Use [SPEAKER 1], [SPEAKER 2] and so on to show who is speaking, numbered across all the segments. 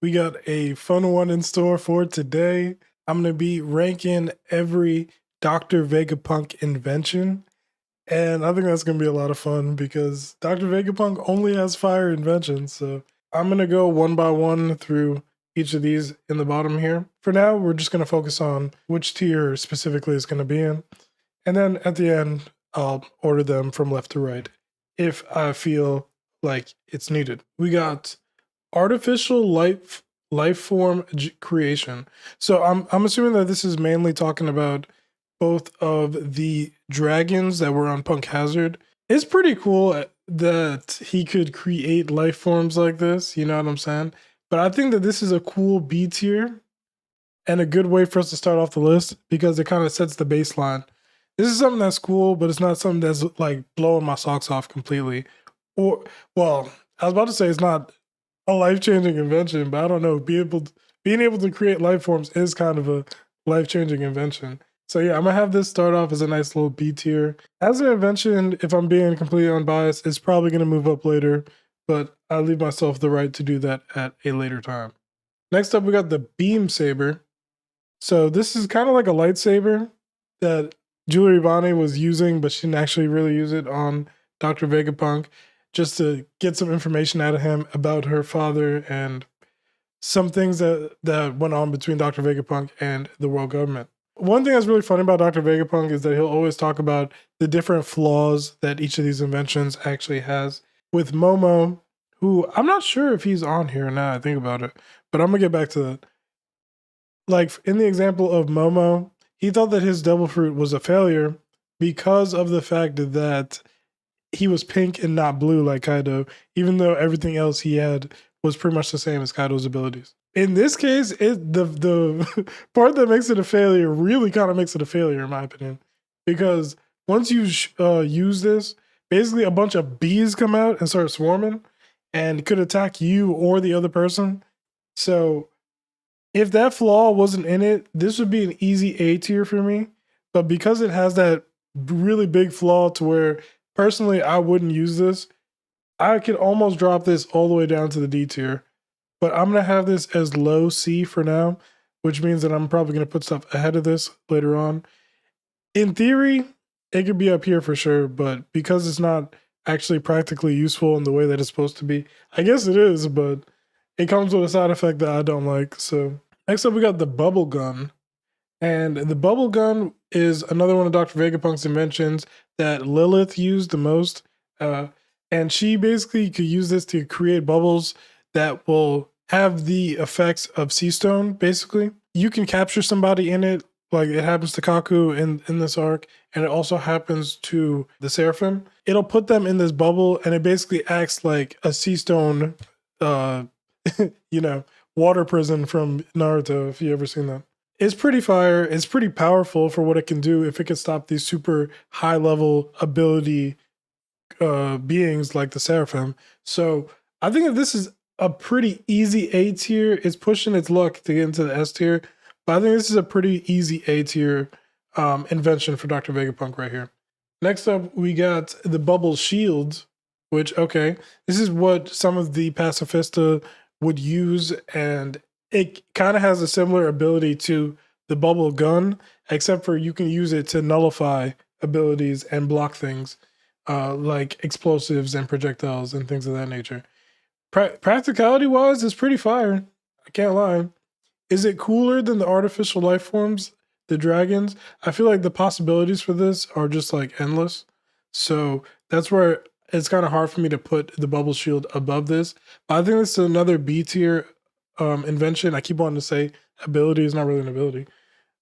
[SPEAKER 1] We got a fun one in store for today. I'm going to be ranking every Dr. Vegapunk invention. And I think that's going to be a lot of fun because Dr. Vegapunk only has fire inventions. So I'm going to go one by one through each of these in the bottom here. For now, we're just going to focus on which tier specifically is going to be in. And then at the end, I'll order them from left to right if I feel like it's needed. We got artificial life form creation. So I'm assuming that this is mainly talking about both of the dragons that were on Punk Hazard. It's pretty cool that he could create life forms like this, you know what I'm saying? But I think that this is a cool B tier and a good way for us to start off the list because it kind of sets the baseline. This is something that's cool, but it's not something that's like blowing my socks off completely. Or, well, I was about to say it's not a life-changing invention, but I don't know. Being able to create life forms is kind of a life-changing invention. So yeah, I'm gonna have this start off as a nice little B tier. As an invention, if I'm being completely unbiased, it's probably gonna move up later, but I leave myself the right to do that at a later time. Next up, we got the beam saber. So this is kind of like a lightsaber that Julie Ivani was using, but she didn't actually really use it on Dr. Vegapunk, just to get some information out of him about her father and some things that went on between Dr. Vegapunk and the world government. One thing that's really funny about Dr. Vegapunk is that he'll always talk about the different flaws that each of these inventions actually has. With Momo, who I'm not sure if he's on here now I think about it, but I'm gonna get back to that. Like in the example of Momo, he thought that his devil fruit was a failure because of the fact that he was pink and not blue like Kaido, even though everything else he had was pretty much the same as Kaido's abilities. In this case, the part that makes it a failure really kind of makes it a failure in my opinion, because once you use this, basically a bunch of bees come out and start swarming, and could attack you or the other person. So if that flaw wasn't in it, this would be an easy A tier for me. But because it has that really big flaw to where personally I wouldn't use this, I could almost drop this all the way down to the D tier. But I'm gonna have this as low C for now, which means that I'm probably gonna put stuff ahead of this later on. In theory, it could be up here for sure, but because it's not actually practically useful in the way that it's supposed to be, I guess it is, but it comes with a side effect that I don't like. So next up, we got the bubble gun. And the bubble gun is another one of Dr. Vegapunk's inventions that Lilith used the most. And she basically could use this to create bubbles that will have the effects of sea stone, basically. You can capture somebody in it, like it happens to Kaku in this arc, and it also happens to the Seraphim. It'll put them in this bubble, and it basically acts like a sea stone, you know, water prison from Naruto, if you ever seen that. It's pretty fire. It's pretty powerful for what it can do if it can stop these super high level ability beings like the Seraphim. So I think that this is a pretty easy A tier. It's pushing its luck to get into the S tier, but I think this is a pretty easy A tier invention for Dr. Vegapunk right here. Next up, we got the bubble shield, which, okay, this is what some of the pacifista would use, and it kind of has a similar ability to the bubble gun, except for you can use it to nullify abilities and block things like explosives and projectiles and things of that nature. Practicality wise, it's pretty fire. I can't lie. Is it cooler than the artificial life forms, the dragons? I feel like the possibilities for this are just like endless. So that's where it's kind of hard for me to put the bubble shield above this. But I think this is another B tier invention. I keep wanting to say ability is not really an ability.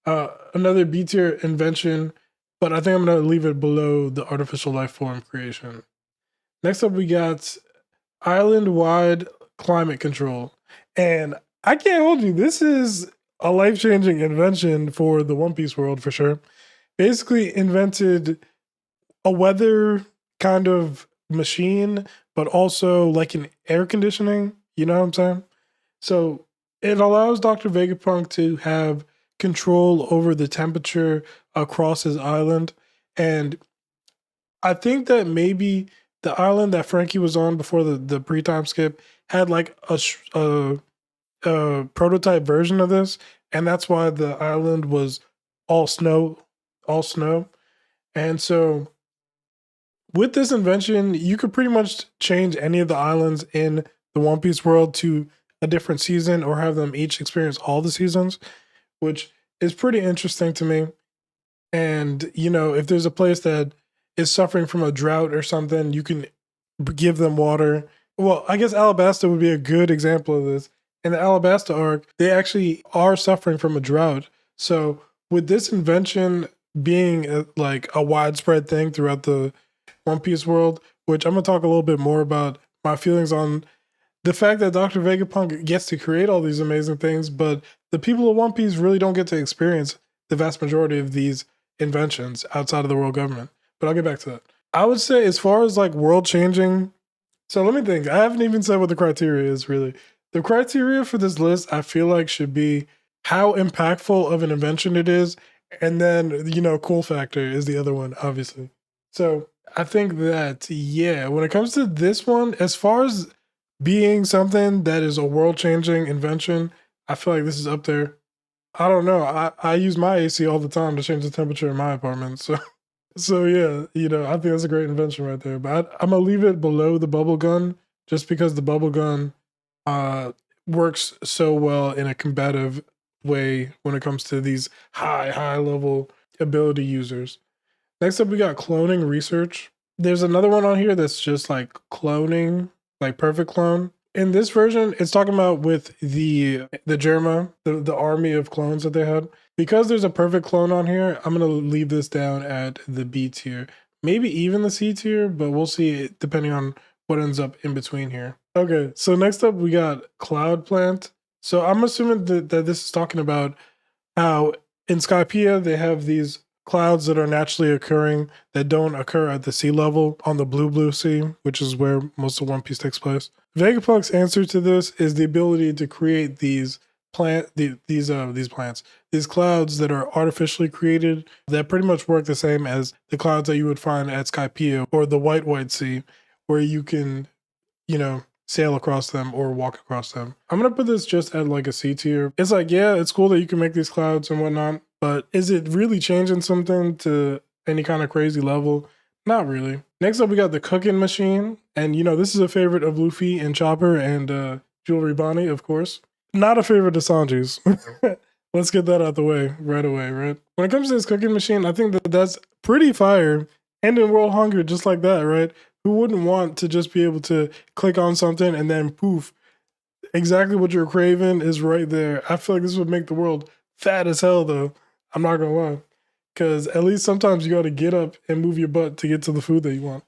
[SPEAKER 1] Another B tier invention, but I think I'm going to leave it below the artificial life form creation. Next up, we got island-wide climate control. And I can't hold you, this is a life-changing invention for the One Piece world for sure. Basically invented a weather kind of machine, but also like an air conditioning, you know what I'm saying? So it allows Dr. Vegapunk to have control over the temperature across his island. And I think that maybe the island that Frankie was on before the pre-time skip had like a a prototype version of this, and that's why the island was all snow, all snow. And so with this invention, you could pretty much change any of the islands in the One Piece world to a different season or have them each experience all the seasons, which is pretty interesting to me. And, you know, if there's a place that is suffering from a drought or something, you can give them water. Well, I guess Alabasta would be a good example of this. In the Alabasta arc, they actually are suffering from a drought. So, with this invention being like a widespread thing throughout the One Piece world, which I'm going to talk a little bit more about my feelings on the fact that Dr. Vegapunk gets to create all these amazing things, but the people of One Piece really don't get to experience the vast majority of these inventions outside of the world government. But I'll get back to that. I would say, as far as like world changing, so let me think. I haven't even said what the criteria is really. The criteria for this list, I feel like, should be how impactful of an invention it is. And then, you know, cool factor is the other one, obviously. So I think that, yeah, when it comes to this one, as far as being something that is a world changing invention, I feel like this is up there. I don't know. I use my AC all the time to change the temperature in my apartment. So yeah, you know, I think that's a great invention right there. But I'm gonna leave it below the bubble gun just because the bubble gun works so well in a combative way when it comes to these high level ability users. Next up, we got cloning research. There's another one on here that's just like cloning, like perfect clone. In this version, it's talking about with the Germa, the army of clones that they had. Because there's a perfect clone on here, I'm gonna leave this down at the B tier. Maybe even the C tier, but we'll see depending on what ends up in between here. Okay, so next up we got Cloud Plant. So I'm assuming that this is talking about how in Skypiea they have these clouds that are naturally occurring that don't occur at the sea level on the blue sea, which is where most of One Piece takes place. Vegapunk's answer to this is the ability to create these plants, these clouds that are artificially created that pretty much work the same as the clouds that you would find at Skypiea or the White Sea, where you can, you know, sail across them or walk across them. I'm gonna put this just at like a C tier. It's like, yeah, it's cool that you can make these clouds and whatnot, but is it really changing something to any kind of crazy level? Not really. Next up, we got the cooking machine. And, you know, this is a favorite of Luffy and Chopper and Jewelry Bonnie, of course. Not a favorite of Sanji's. Let's get that out the way right away, right? When it comes to this cooking machine, I think that that's pretty fire. And in World Hunger, just like that, right? Who wouldn't want to just be able to click on something and then poof, exactly what you're craving is right there. I feel like this would make the world fat as hell, though. I'm not gonna lie. Because at least sometimes you got to get up and move your butt to get to the food that you want.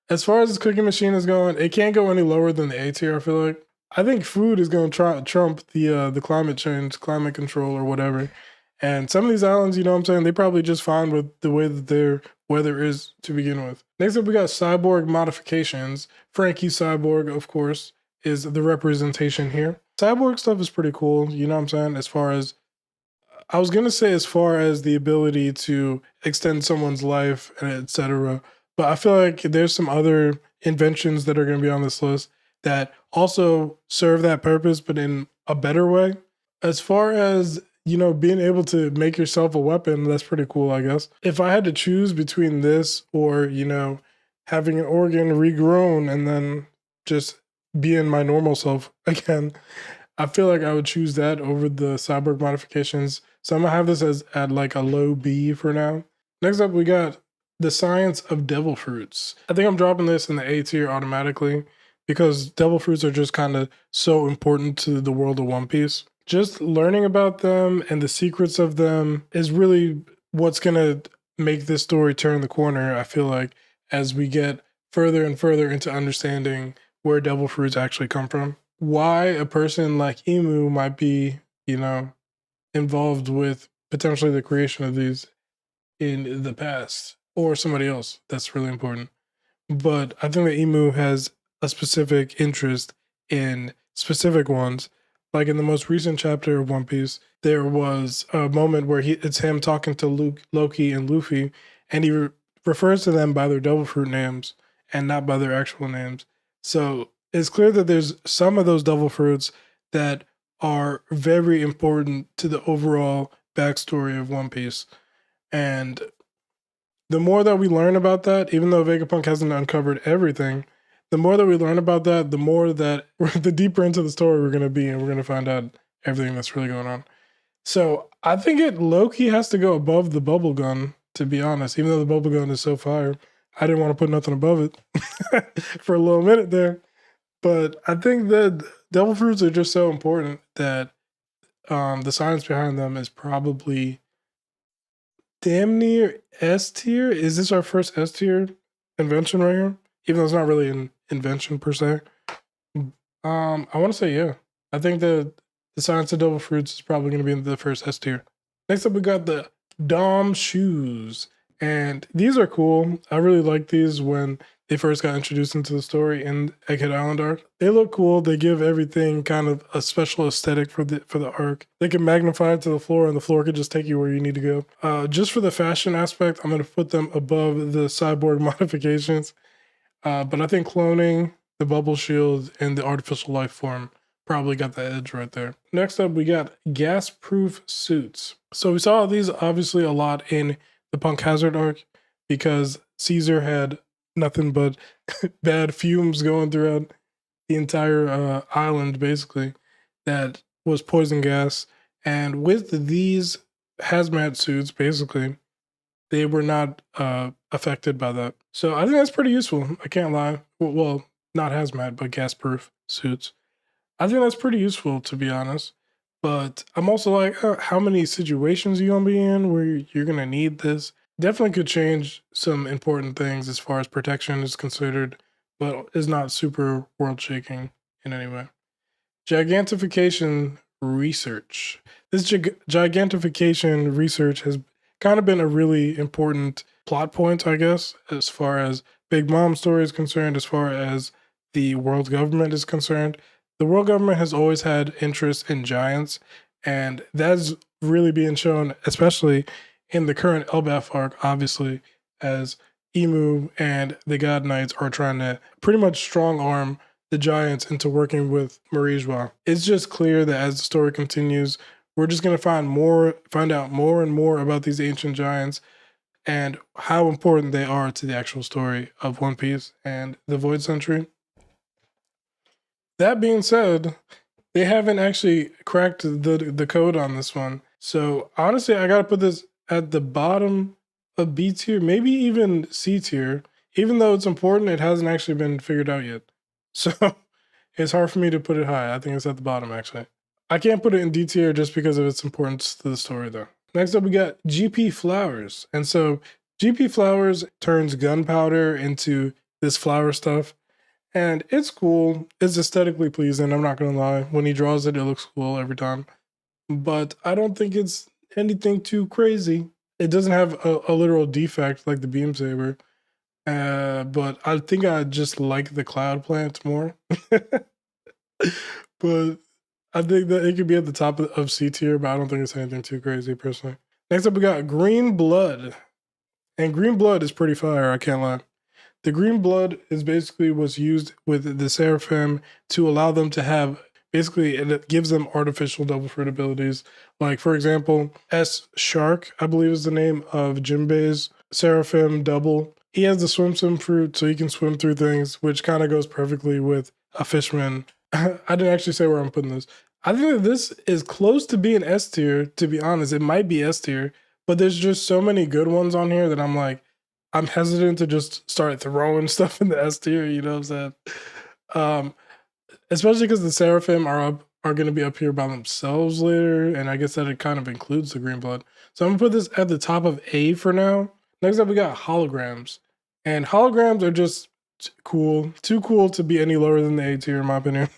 [SPEAKER 1] As far as this cooking machine is going, it can't go any lower than the A tier, I feel like. I think food is going to trump the climate change, climate control, or whatever. And some of these islands, you know what I'm saying, they probably just fine with the way that their weather is to begin with. Next up, we got cyborg modifications. Frankie Cyborg, of course, is the representation here. Cyborg stuff is pretty cool, you know what I'm saying, as far as the ability to extend someone's life and etc. But I feel like there's some other inventions that are going to be on this list that also serve that purpose, but in a better way. As far as, you know, being able to make yourself a weapon, that's pretty cool, I guess. If I had to choose between this or, you know, having an organ regrown and then just being my normal self again, I feel like I would choose that over the cyborg modifications. So I'm gonna have this as at like a low B for now. Next up, we got the science of devil fruits. I think I'm dropping this in the A tier automatically because devil fruits are just kind of so important to the world of One Piece. Just learning about them and the secrets of them is really what's gonna make this story turn the corner, I feel like, as we get further and further into understanding where devil fruits actually come from. Why a person like Emu might be, you know, involved with potentially the creation of these in the past, or somebody else. That's really important. But I think that Emu has a specific interest in specific ones. Like in the most recent chapter of One Piece, there was a moment where it's him talking to Loki and Luffy, and he refers to them by their devil fruit names and not by their actual names. So it's clear that there's some of those devil fruits that are very important to the overall backstory of One Piece. And the more that we learn about that, even though Vegapunk hasn't uncovered everything, the more that we learn about that, the more that the deeper into the story we're going to be, and we're going to find out everything that's really going on. So I think it low-key has to go above the bubble gun, to be honest, even though the bubble gun is so fire. I didn't want to put nothing above it for a little minute there. But I think that devil fruits are just so important that the science behind them is probably damn near S tier. Is this our first S tier invention right here? Even though it's not really an invention per se. I want to say yeah. I think the science of devil fruits is probably going to be in the first S tier. Next up, we got the Dom shoes, and these are cool. I really like these when they first got introduced into the story in Egghead Island arc. They look cool. They give everything kind of a special aesthetic for the arc. They can magnify it to the floor, and the floor could just take you where you need to go. Just for the fashion aspect, I'm going to put them above the cyborg modifications. But I think cloning, the bubble shield, and the artificial life form probably got the edge right there. Next up, we got gas-proof suits. So we saw these obviously a lot in the Punk Hazard arc because Caesar had nothing but bad fumes going throughout the entire island, basically, that was poison gas. And with these hazmat suits, basically, they were not affected by that. So I think that's pretty useful. I can't lie. Well, not hazmat, but gas-proof suits. I think that's pretty useful, to be honest. But I'm also like, how many situations are you going to be in where you're going to need this? Definitely could change some important things as far as protection is considered, but is not super world-shaking in any way. Gigantification research. This gigantification research has kind of been a really important plot point, I guess, as far as Big Mom's story is concerned, as far as the world government is concerned. The world government has always had interest in giants, and that's really being shown, especially in the current Elbaf arc, obviously, as Emu and the God Knights are trying to pretty much strong arm the giants into working with Marie-Joie. It's just clear that as the story continues, we're just going to find out more and more about these ancient giants and how important they are to the actual story of One Piece and the Void Century. That being said, they haven't actually cracked the code on this one. So honestly, I gotta put this at the bottom of B tier, maybe even C tier. Even though it's important, it hasn't actually been figured out yet. So it's hard for me to put it high. I think it's at the bottom, actually. I can't put it in D tier just because of its importance to the story, though. Next up, we got GP Flowers. And so GP Flowers turns gunpowder into this flower stuff. And it's cool. It's aesthetically pleasing. I'm not going to lie. When he draws it, it looks cool every time. But I don't think it's anything too crazy. It doesn't have a literal defect like the Beam Saber. But I think I just like the cloud plant more. But I think that it could be at the top of C tier, but I don't think it's anything too crazy personally. Next up, we got Green Blood. And Green Blood is pretty fire, I can't lie. The green blood is basically what's used with the Seraphim to allow them to have, basically, it gives them artificial double fruit abilities. Like, for example, S Shark, I believe is the name of Jinbei's Seraphim double. He has the swim fruit, so he can swim through things, which kind of goes perfectly with a fishman. I didn't actually say where I'm putting this. I think that this is close to being S tier, to be honest. It might be S tier, but there's just so many good ones on here that I'm like, I'm hesitant to just start throwing stuff in the S tier, you know what I'm saying? Especially because the Seraphim are going to be up here by themselves later, and I guess that it kind of includes the green blood. So I'm going to put this at the top of A for now. Next up, we got holograms. And holograms are just cool. Too cool to be any lower than the A tier, in my opinion.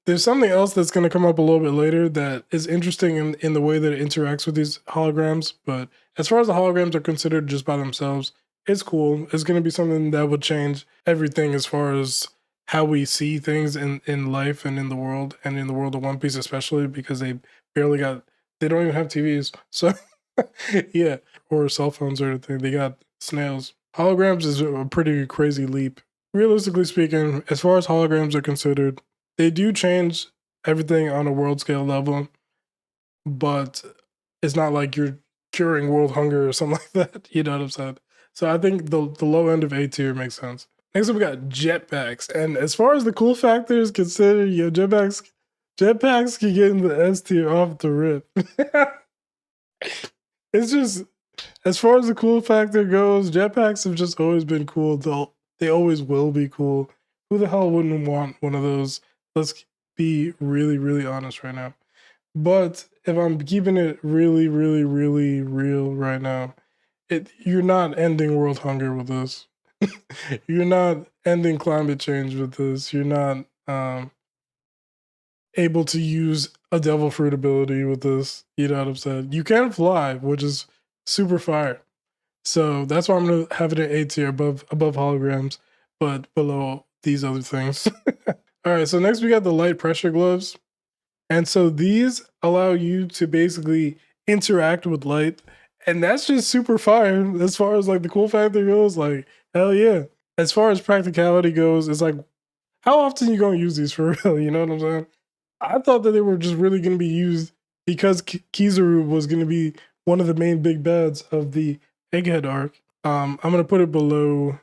[SPEAKER 1] There's something else that's going to come up a little bit later that is interesting in the way that it interacts with these holograms. But as far as the holograms are considered just by themselves, it's cool. It's going to be something that would change everything as far as how we see things in life and in the world of One Piece, especially because they don't even have TVs. So yeah, or cell phones or anything. They got snails. Holograms is a pretty crazy leap. Realistically speaking, as far as holograms are considered, they do change everything on a world scale level, but it's not like you're curing world hunger or something like that. You know what I'm saying? So I think the low end of A tier makes sense. Next up, we got jetpacks, and as far as the cool factors considered, jetpacks can get in the S tier off the rip. It's just, as far as the cool factor goes, jetpacks have just always been cool. They always will be cool. Who the hell wouldn't want one of those? Let's be really, really honest right now. But if I'm keeping it really, really, really real right now, you're not ending world hunger with this. You're not ending climate change with this. You're not able to use a devil fruit ability with this. You know what I'm saying? You can fly, which is super fire. So that's why I'm gonna have it at A tier above holograms, but below these other things. All right, so next we got the light pressure gloves. And so these allow you to basically interact with light. And that's just super fire as far as like the cool factor goes. Like, hell yeah. As far as practicality goes, it's like, how often you gonna use these for real? You know what I'm saying? I thought that they were just really gonna be used because Kizaru was gonna be one of the main big bads of the Egghead arc. I'm gonna put it below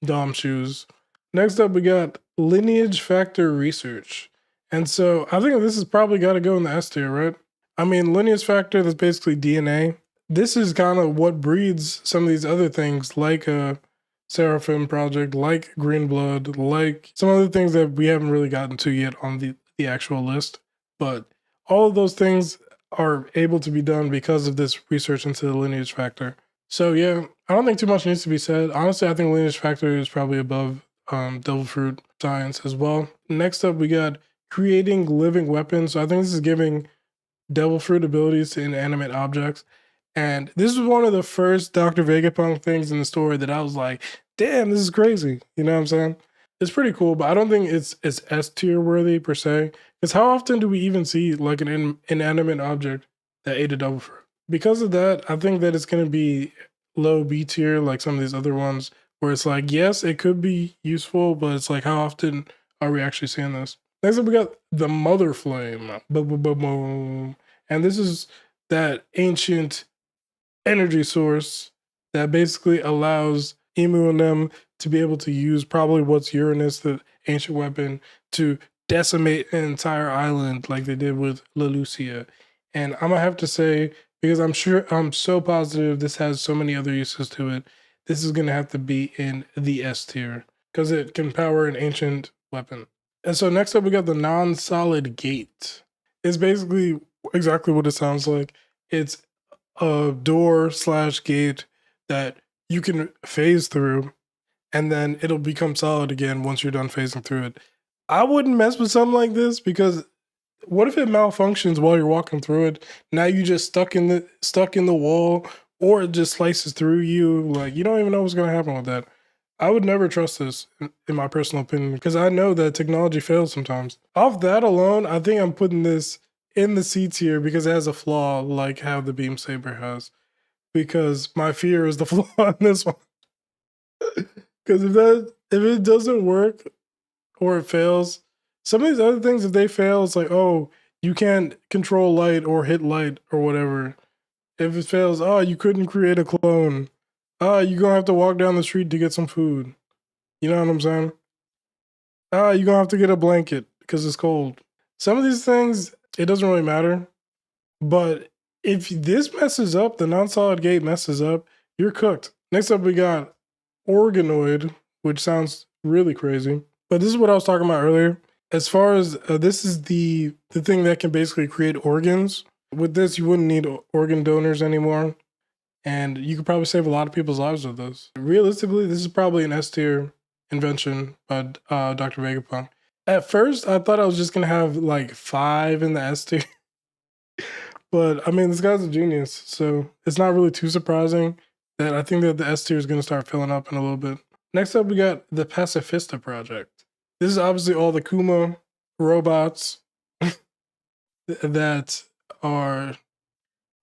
[SPEAKER 1] Dom Shoes. Next up, we got lineage factor research. And so I think this has probably got to go in the S tier, right? I mean, lineage factor, that's basically DNA. This is kind of what breeds some of these other things, like a Seraphim project, like Green Blood, like some other things that we haven't really gotten to yet on the actual list. But all of those things are able to be done because of this research into the lineage factor. So yeah, I don't think too much needs to be said. Honestly, I think lineage factor is probably above devil fruit science as well. Next up, we got creating living weapons. So I think this is giving devil fruit abilities to inanimate objects. And this is one of the first Dr. Vegapunk things in the story that I was like, damn, this is crazy. You know what I'm saying? It's pretty cool, but I don't think it's S tier worthy per se. Because how often do we even see like an inanimate object that ate a devil fruit? Because of that, I think that it's going to be low B tier, like some of these other ones, where it's like, yes, it could be useful, but it's like, how often are we actually seeing this? Next up, we got the Mother Flame. And this is that ancient energy source that basically allows Emu and them to be able to use probably what's Uranus, the ancient weapon, to decimate an entire island like they did with La Lucia. And I'm gonna have to say, because I'm so positive this has so many other uses to it, this is gonna have to be in the S tier because it can power an ancient weapon. And so next up, we got the non-solid gate. It's basically exactly what it sounds like. It's a door / gate that you can phase through, and then it'll become solid again once you're done phasing through it. I wouldn't mess with something like this because what if it malfunctions while you're walking through it? Now you just stuck in the wall, or it just slices through you. Like, you don't even know what's gonna happen with that. I would never trust this, in my personal opinion, because I know that technology fails sometimes. Off that alone, I think I'm putting this in the C tier because it has a flaw like how the Beam Saber has. Because my fear is the flaw in this one. Because if it doesn't work or it fails, some of these other things, if they fail, it's like, oh, you can't control light or hit light or whatever. If it fails, oh, you couldn't create a clone. Oh, you're gonna have to walk down the street to get some food. You know what I'm saying? Ah, you're gonna have to get a blanket because it's cold. Some of these things, it doesn't really matter. But if this messes up, the non-solid gate messes up, you're cooked. Next up, we got organoid, which sounds really crazy. But this is what I was talking about earlier. As far as this is the thing that can basically create organs. With this, you wouldn't need organ donors anymore. And you could probably save a lot of people's lives with this. Realistically, this is probably an S tier invention by Dr. Vegapunk. At first, I thought I was just going to have like 5 in the S tier. But I mean, this guy's a genius. So it's not really too surprising that I think that the S tier is going to start filling up in a little bit. Next up, we got the Pacifista project. This is obviously all the Kuma robots that are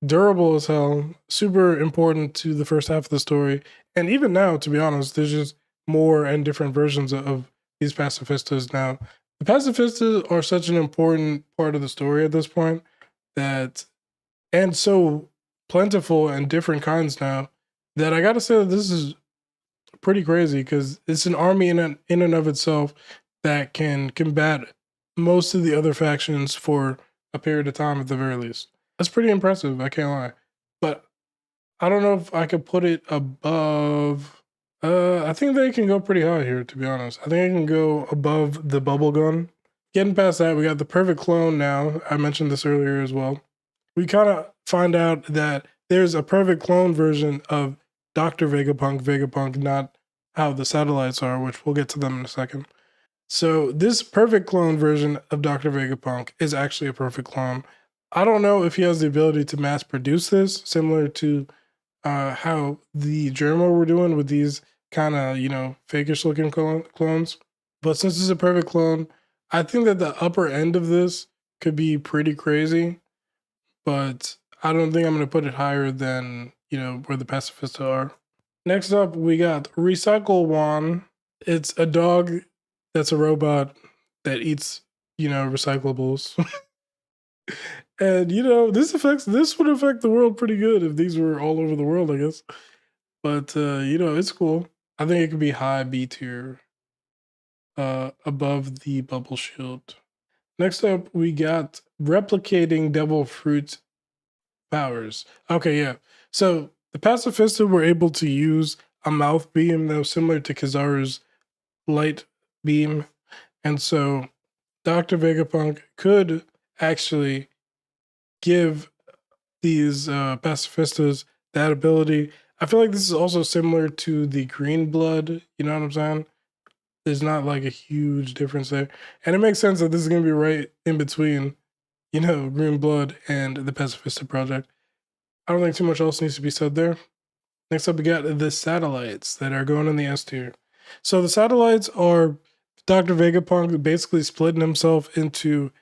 [SPEAKER 1] durable as hell, super important to the first half of the story. And even now, to be honest, there's just more and different versions of these pacifistas now The pacifistas are such an important part of the story at this point that, and so plentiful and different kinds now, that I gotta say that this is pretty crazy because it's an army in and of itself that can combat most of the other factions for a period of time at the very least. That's pretty impressive, I can't lie. But I don't know if I could put it above. I think they can go pretty high here, to be honest. I think I can go above the bubble gun. Getting past that, we got the perfect clone now. I mentioned this earlier as well. We kind of find out that there's a perfect clone version of Dr. Vegapunk, not how the satellites are, which we'll get to them in a second. So this perfect clone version of Dr. Vegapunk is actually a perfect clone. I don't know if he has the ability to mass produce this, similar to how the Germa were doing with these kind of, fakish looking clones. But since it's a perfect clone, I think that the upper end of this could be pretty crazy, but I don't think I'm going to put it higher than, where the pacifista are. Next up, we got Recycle One. It's a dog that's a robot that eats, recyclables. And this would affect the world pretty good if these were all over the world, I guess. But it's cool. I think it could be high B tier, above the bubble shield. Next up, we got replicating devil fruit powers. Okay, yeah. So the pacifista were able to use a mouth beam that was similar to Kizaru's light beam, and so Dr. Vegapunk could actually give these pacifistas that ability. I feel like this is also similar to the green blood. You know what I'm saying? There's not like a huge difference there, and it makes sense that this is gonna be right in between, green blood and the pacifista project. I don't think too much else needs to be said there. Next up, we got the satellites that are going in the S tier. So the satellites are Dr. Vegapunk basically splitting himself into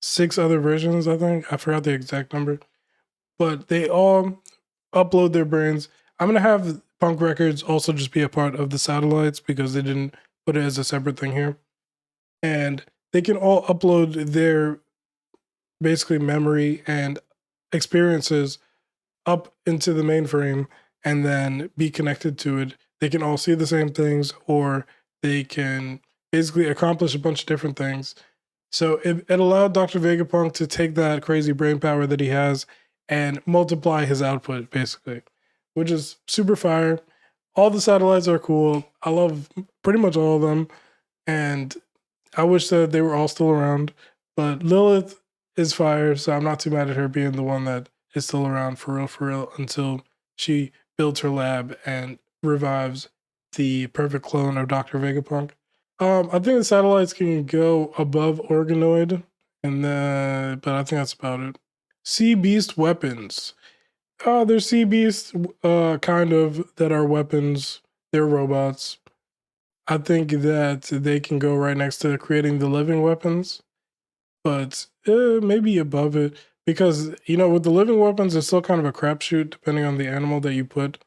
[SPEAKER 1] 6 other versions, I think. I forgot the exact number. But they all upload their brains. I'm going to have Punk Records also just be a part of the satellites because they didn't put it as a separate thing here. And they can all upload their basically memory and experiences up into the mainframe and then be connected to it. They can all see the same things, or they can basically accomplish a bunch of different things. So it allowed Dr. Vegapunk to take that crazy brain power that he has and multiply his output, basically, which is super fire. All the satellites are cool. I love pretty much all of them. And I wish that they were all still around. But Lilith is fire, so I'm not too mad at her being the one that is still around for real, until she builds her lab and revives the perfect clone of Dr. Vegapunk. I think the satellites can go above Organoid, but I think that's about it. Sea Beast weapons. There's Sea Beasts, kind of, that are weapons. They're robots. I think that they can go right next to creating the living weapons, but maybe above it because with the living weapons, it's still kind of a crapshoot depending on the animal that you put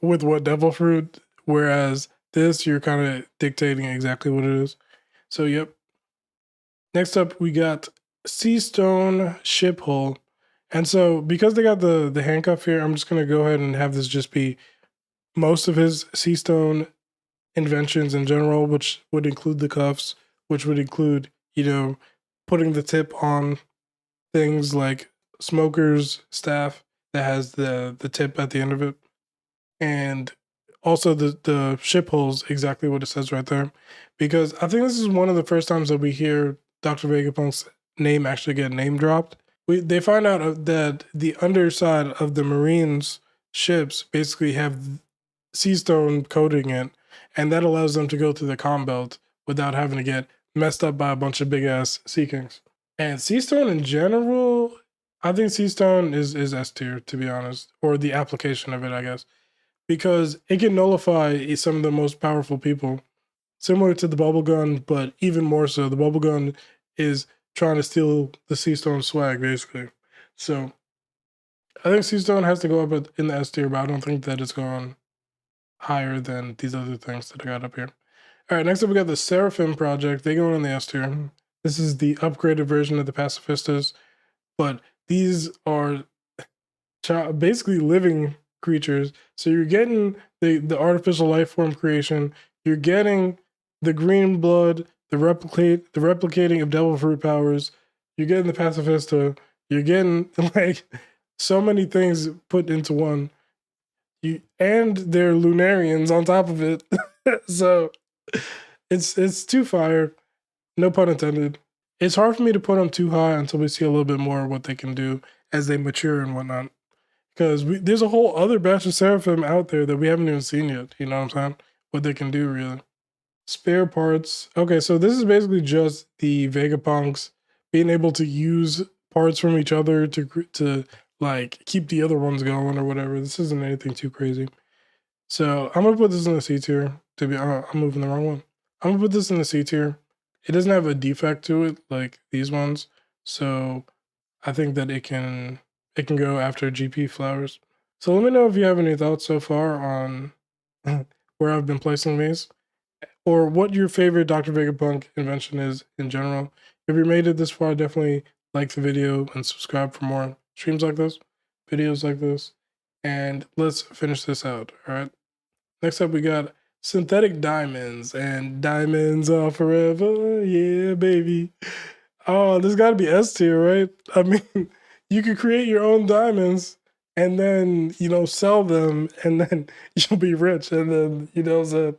[SPEAKER 1] with what devil fruit. Whereas this, you're kind of dictating exactly what it is. So, yep. Next up, we got Sea Stone Ship Hull. And so, because they got the handcuff here, I'm just going to go ahead and have this just be most of his Sea Stone inventions in general, which would include the cuffs, which would include, putting the tip on things like Smoker's staff that has the tip at the end of it. And also the ship holes, exactly what it says right there. Because I think this is one of the first times that we hear Dr. Vegapunk's name actually get name dropped. They find out that the underside of the Marines ships basically have sea stone coating it, and that allows them to go through the comm belt without having to get messed up by a bunch of big ass Sea Kings. And Sea Stone in general, I think Sea Stone is S tier, to be honest, or the application of it, I guess, because it can nullify some of the most powerful people, similar to the bubble gun, but even more so. The bubble gun is trying to steal the Sea Stone swag, basically. So I think Sea Stone has to go up in the S tier, but I don't think that it's going higher than these other things that I got up here. All right, next up we got the Seraphim project. They go in the S tier. This is the upgraded version of the pacifistas, but these are basically living creatures. So you're getting the artificial life form creation. You're getting the green blood, the replicating of devil fruit powers. You're getting the pacifista. You're getting like so many things put into one. And they're Lunarians on top of it. So it's too fire. No pun intended. It's hard for me to put them too high until we see a little bit more of what they can do as they mature and whatnot. Because there's a whole other batch of Seraphim out there that we haven't even seen yet. You know what I'm saying? What they can do, really. Spare parts. Okay, so this is basically just the Vegapunks being able to use parts from each other to like keep the other ones going or whatever. This isn't anything too crazy. So I'm gonna put this in the C tier. I'm moving the wrong one. I'm gonna put this in the C tier. It doesn't have a defect to it like these ones, so I think that it can go after GP flowers. So let me know if you have any thoughts so far on where I've been placing these, or what your favorite Dr. Vegapunk invention is in general. If you made it this far, definitely like the video and subscribe for more streams like this, videos like this, and let's finish this out. All right. Next up, we got synthetic diamonds, and diamonds are forever. Yeah, baby. Oh, this got to be S tier, right? I mean, you could create your own diamonds and then, sell them, and then you'll be rich. And then, so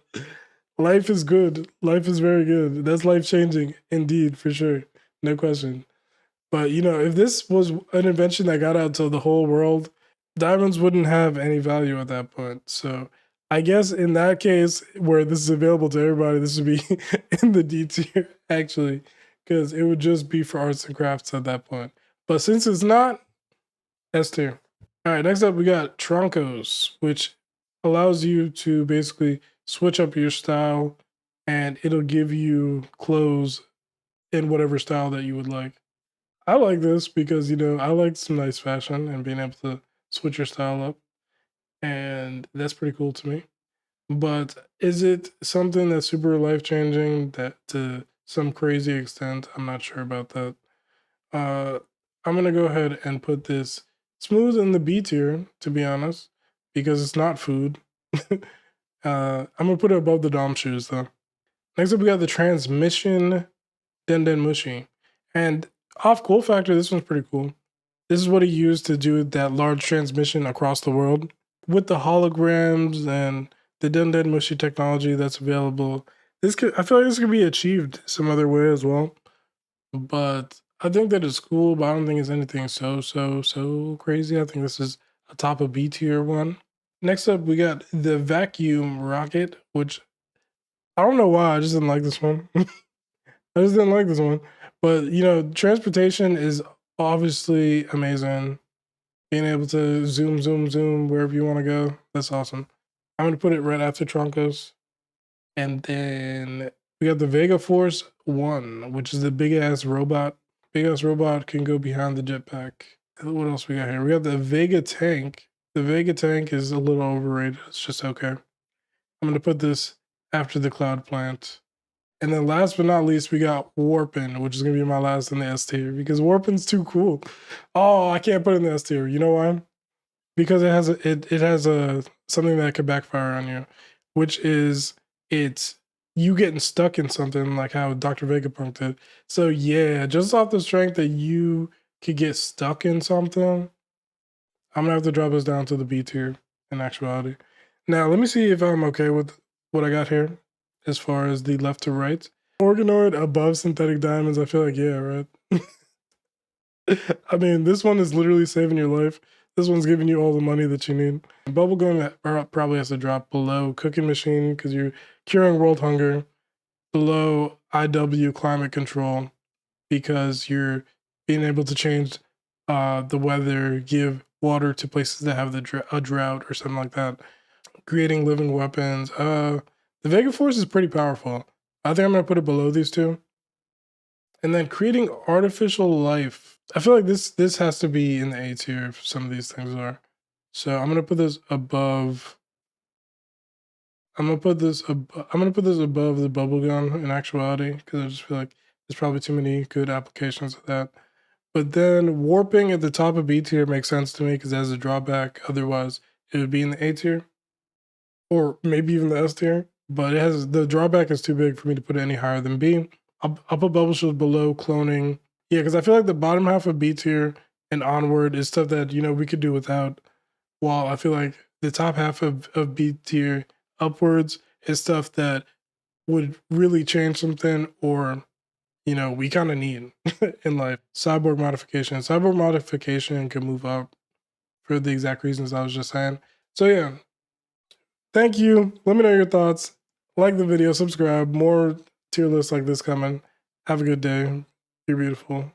[SPEAKER 1] life is good. Life is very good. That's life changing, indeed, for sure. No question. But, if this was an invention that got out to the whole world, diamonds wouldn't have any value at that point. So I guess in that case, where this is available to everybody, this would be in the D tier, actually, because it would just be for arts and crafts at that point. But since it's not, S tier. All right, next up we got Troncos, which allows you to basically switch up your style, and it'll give you clothes in whatever style that you would like. I like this because, I like some nice fashion and being able to switch your style up. And that's pretty cool to me. But is it something that's super life changing that to some crazy extent? I'm not sure about that. I'm gonna go ahead and put this smooth in the B tier, to be honest, because it's not food. I'm gonna put it above the Dom shoes though. Next up, we got the transmission Den Mushi. And off cool factor, this one's pretty cool. This is what he used to do that large transmission across the world. With the holograms and the Den Mushi technology that's available, I feel like this could be achieved some other way as well. But I think that it's cool, but I don't think it's anything so crazy. I think this is a top of B tier one. Next up, we got the vacuum rocket, which I don't know why. I just didn't like this one. I just didn't like this one. But, transportation is obviously amazing. Being able to zoom wherever you want to go. That's awesome. I'm going to put it right after Troncos. And then we got the Vega Force 1, which is the big ass robot. Big ass robot can go behind the jetpack. What else we got here? We got the Vega tank. The Vega tank is a little overrated. It's just okay. I'm going to put this after the cloud plant. And then last but not least, we got Warpin, which is going to be my last in the S tier because Warpin's too cool. Oh, I can't put it in the S tier. You know why? Because it has a something that could backfire on you, which is it's you getting stuck in something like how Dr. Vegapunk did. So yeah, just off the strength that you could get stuck in something, I'm gonna have to drop this down to the B tier in actuality. Now let me see if I'm okay with what I got here as far as the left to right. Organoid above synthetic diamonds, I feel like yeah, right? I mean, this one is literally saving your life. This one's giving you all the money that you need. Bubblegum probably has to drop below Cooking Machine because you're curing world hunger. Below IW Climate Control because you're being able to change the weather, give water to places that have a drought or something like that. Creating living weapons. The Vega Force is pretty powerful. I think I'm going to put it below these two. And then creating artificial life. I feel like this has to be in the A tier if some of these things are. So I'm going to put this above I'm gonna put this above the bubblegum in actuality, because I just feel like there's probably too many good applications of that. But then warping at the top of B tier makes sense to me because it has a drawback. Otherwise, it would be in the A tier or maybe even the S tier. But it has the drawback is too big for me to put it any higher than B. I'll put bubble shield below cloning. Yeah, because I feel like the bottom half of B tier and onward is stuff that, you know, we could do without. While I feel like the top half of B tier upwards is stuff that would really change something, or, you know, we kind of need in life. Cyborg modification. Cyborg modification can move up for the exact reasons I was just saying. So yeah, thank you. Let me know your thoughts. Like the video, subscribe. More tier lists like this coming. Have a good day. You're beautiful.